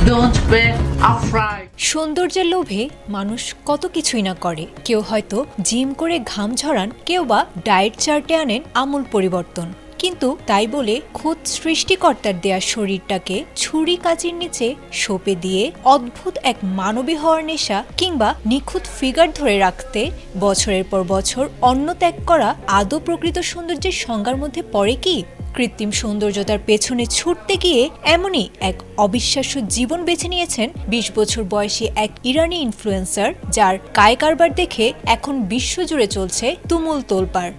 don't pay upfront. সৌন্দর্যের লোভে মানুষ কত কিছুই না করে। কেউ হয়তো জিম করে ঘাম ঝরান, কেউ বা ডায়েট চার্টে আনেন আমূল পরিবর্তন। কিন্তু তাই বলে খোদ সৃষ্টিকর্তার দেয়া শরীরটাকে ছুরি কাঁচির নিচে সঁপে দিয়ে অদ্ভুত এক মানবী হওয়ার নেশা কিংবা নিখুঁত ফিগার ধরে রাখতে বছরের পর বছর অন্ন ত্যাগ করা আদৌ প্রকৃত সৌন্দর্যের সংজ্ঞার মধ্যে পড়ে কি? কৃত্রিম সৌন্দর্যতার পেছনে ছুটতে গিয়ে এমনই এক অবিশ্বাস্য জীবন বেছে নিয়েছেন ২০ বছর বয়সী এক ইরানি ইনফ্লুয়েন্সার, যার কায় কারবার দেখে এখন বিশ্বজুড়ে চলছে তুমুল তোলপাড়।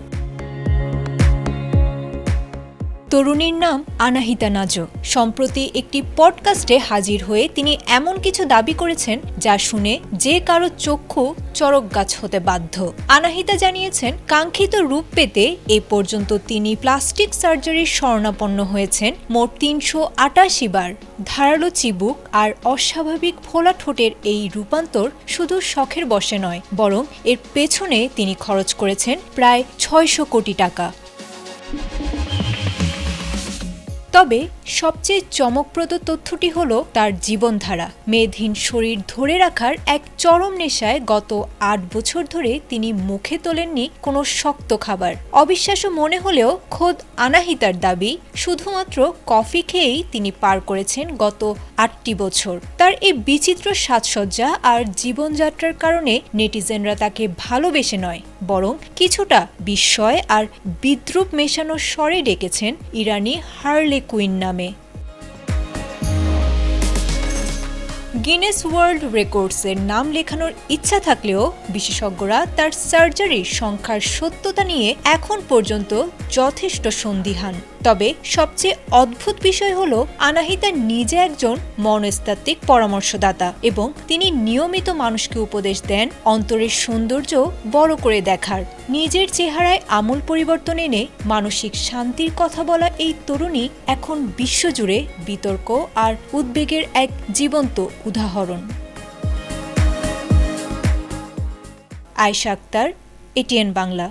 তরুণীর নাম আনাহিতা নাজো। সম্প্রতি একটি পডকাস্টে হাজির হয়ে তিনি এমন কিছু দাবি করেছেন যা শুনে যে কারো চক্ষু চড়ক গাছ হতে বাধ্য। আনাহিতা জানিয়েছেন, কাঙ্ক্ষিত রূপ পেতে এ পর্যন্ত তিনি প্লাস্টিক সার্জারির শরণাপন্ন হয়েছেন মোট ৩৮৮ বার। ধারালো চিবুক আর অস্বাভাবিক ফোলা ঠোঁটের এই রূপান্তর শুধু শখের বশে নয়, বরং এর পেছনে তিনি খরচ করেছেন প্রায় ৬০০ কোটি টাকা। তবে সবচেয়ে চমকপ্রদ তথ্যটি হলো তার জীবনধারা। মেদহীন শরীর ধরে রাখার এক চরম নেশায় গত ৮ বছর ধরে তিনি মুখে তোলেননি কোনো শক্ত খাবার। অবিশ্বাস্য মনে হলেও খোদ আনাহিতার দাবি, শুধুমাত্র কফি খেয়েই তিনি পার করেছেন গত ৮টি বছর। তার এই বিচিত্র সাজসজ্জা আর জীবনযাত্রার কারণে নেটিজেনরা তাকে ভালোবেসে নয়, বরং কিছুটা বিস্ময় আর বিদ্রূপ মেশানো স্বরে ডেকেছেন ইরানি হার্লে কুইন নামে। গিনেস ওয়ার্ল্ড রেকর্ডসের নাম লেখানোর ইচ্ছা থাকলেও বিশেষজ্ঞরা তার সার্জারির সংখ্যার সত্যতা নিয়ে এখন পর্যন্ত যথেষ্ট সন্দিহান। তবে সবচেয়ে অদ্ভুত বিষয় হলো, আনাহিতা নিজে একজন মনস্তাত্ত্বিক পরামর্শদাতা এবং তিনি নিয়মিত মানুষকে উপদেশ দেন অন্তরের সৌন্দর্য বড় করে দেখার। নিজের চেহারায় আমূল পরিবর্তন এনে মানসিক শান্তির কথা বলা এই তরুণী এখন বিশ্বজুড়ে বিতর্ক আর উদ্বেগের এক জীবন্ত উদাহরণ। আয়েশা আক্তার, এটিএন বাংলা।